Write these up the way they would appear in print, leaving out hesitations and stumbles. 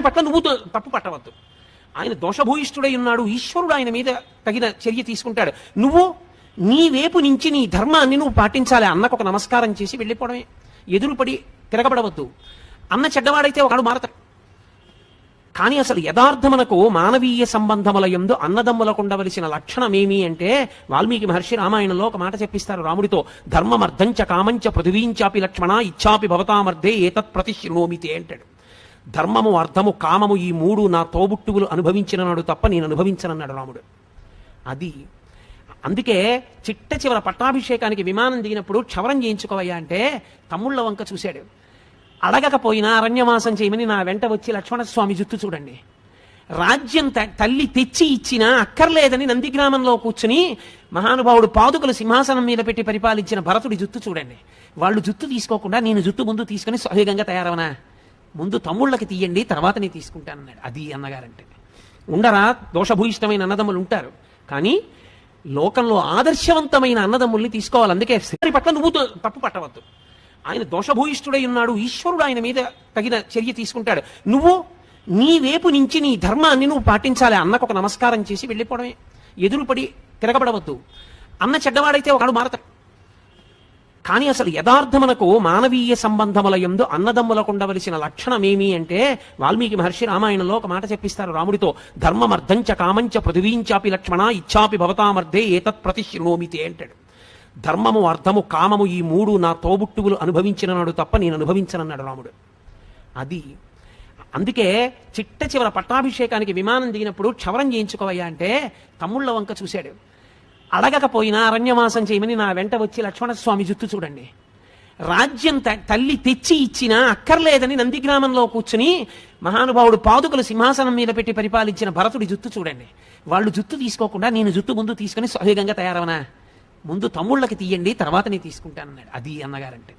పట్ల నువ్వు తప్పు పట్టవద్దు. ఆయన దోషభూయిష్ఠుడై ఉన్నాడు, ఈశ్వరుడు ఆయన మీద తగిన చర్య తీసుకుంటాడు. నువ్వు నీ వైపు నుంచి నీ ధర్మాన్ని నువ్వు పాటించాలి. అన్నకు ఒక నమస్కారం చేసి వెళ్ళిపోవడమే, ఎదురుపడి తిరగబడవద్దు. అన్న చెడ్డవాడైతే ఒకడు మారతాడు. కానీ అసలు యథార్థమునకు మానవీయ సంబంధముల యందు అన్నదమ్ములకు ఉండవలసిన లక్షణమేమి అంటే వాల్మీకి మహర్షి రామాయణంలో ఒక మాట చెప్పిస్తారు రాముడితో. ధర్మమర్థంచ కామంచ పృథివీంచాపి లక్ష్మణ ఇచ్చాపి భవతామర్థే ఏతత్ ప్రతిశృణోమితే అంటాడు. ధర్మము, అర్థము, కామము ఈ మూడు నా తోబుట్టువులు అనుభవించినన్నాడు తప్ప నేను అనుభవించనన్నాడు రాముడు. అది అందుకే చిట్ట చివర పట్టాభిషేకానికి విమానం దిగినప్పుడు క్షవరం చేయించుకోవయ్యా అంటే తమ్ముళ్ళ వంక చూశాడు. అడగకపోయినా అరణ్యవాసం చేయమని నా వెంట వచ్చి లక్ష్మణస్వామి జుత్తు చూడండి. రాజ్యం తల్లి తెచ్చి ఇచ్చినా అక్కర్లేదని నందిగ్రామంలో కూర్చుని మహానుభావుడు పాదుకలు సింహాసనం మీద పెట్టి పరిపాలించిన భరతుడి జుత్తు చూడండి. వాళ్ళు జుత్తు తీసుకోకుండా నేను జుత్తు ముందు తీసుకుని సహజంగా తయారవనా? ముందు తమ్ముళ్ళకి తీయండి, తర్వాత నేను తీసుకుంటానన్నాడు. అది అన్నగారంటే. ఉండరా దోషభూయిష్టమైన అన్నదమ్ములు ఉంటారు, కానీ లోకంలో ఆదర్శవంతమైన అన్నదమ్ముల్ని తీసుకోవాలి. అందుకే పట్ల నువ్వు తప్పు పట్టవద్దు. ఆయన దోషభూయిష్ఠుడై ఉన్నాడు, ఈశ్వరుడు ఆయన మీద తగిన చర్య తీసుకుంటాడు. నువ్వు నీ వైపు నుంచి నీ ధర్మాన్ని నువ్వు పాటించాలి. అన్నకు ఒక నమస్కారం చేసి వెళ్ళిపోవడమే, ఎదురుపడి తిరగబడవద్దు. అన్న చెడ్డవాడైతే ఒకడు మారతాడు. కానీ అసలు యథార్థమునకు మానవీయ సంబంధముల యందు అన్నదమ్ములకు ఉండవలసిన లక్షణమేమి అంటే వాల్మీకి మహర్షి రామాయణంలో ఒక మాట చెప్పిస్తారు రాముడితో. ధర్మమర్థంచ కామంచ పృథివీంచాపి లక్ష్మణ ఇచ్చాపి భవతామర్థే ఏతత్ ప్రతిశృణోమితే అంటాడు. ధర్మము, అర్థము, కామము ఈ మూడు నా తోబుట్టువులు అనుభవించినన్నాడు తప్ప నేను అనుభవించనన్నాడు రాముడు. అది అందుకే చిట్ట చివర పట్టాభిషేకానికి విమానం దిగినప్పుడు క్షవరం చేయించుకోవయ్యా అంటే తమ్ముళ్ళ వంక చూశాడు. అడగకపోయినా అరణ్యవాసం చేయమని నా వెంట వచ్చి లక్ష్మణస్వామి జుత్తు చూడండి. రాజ్యం తల్లి తెచ్చి ఇచ్చినా అక్కర్లేదని నందిగ్రామంలో కూర్చుని మహానుభావుడు పాదుకలు సింహాసనం మీద పెట్టి పరిపాలించిన భరతుడి జుత్తు చూడండి. వాళ్ళు జుత్తు తీసుకోకుండా నేను జుత్తు ముందు తీసుకుని సహజంగా తయారవనా? ముందు తమ్ముళ్ళకి తీయండి, తర్వాత నేను తీసుకుంటానన్నాడు. అది అన్నగారంటే.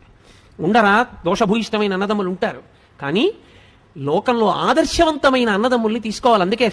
ఉండరా దోషభూయిష్టమైన అన్నదమ్ములు ఉంటారు, కానీ లోకంలో ఆదర్శవంతమైన అన్నదమ్ముల్ని తీసుకోవాలి. అందుకే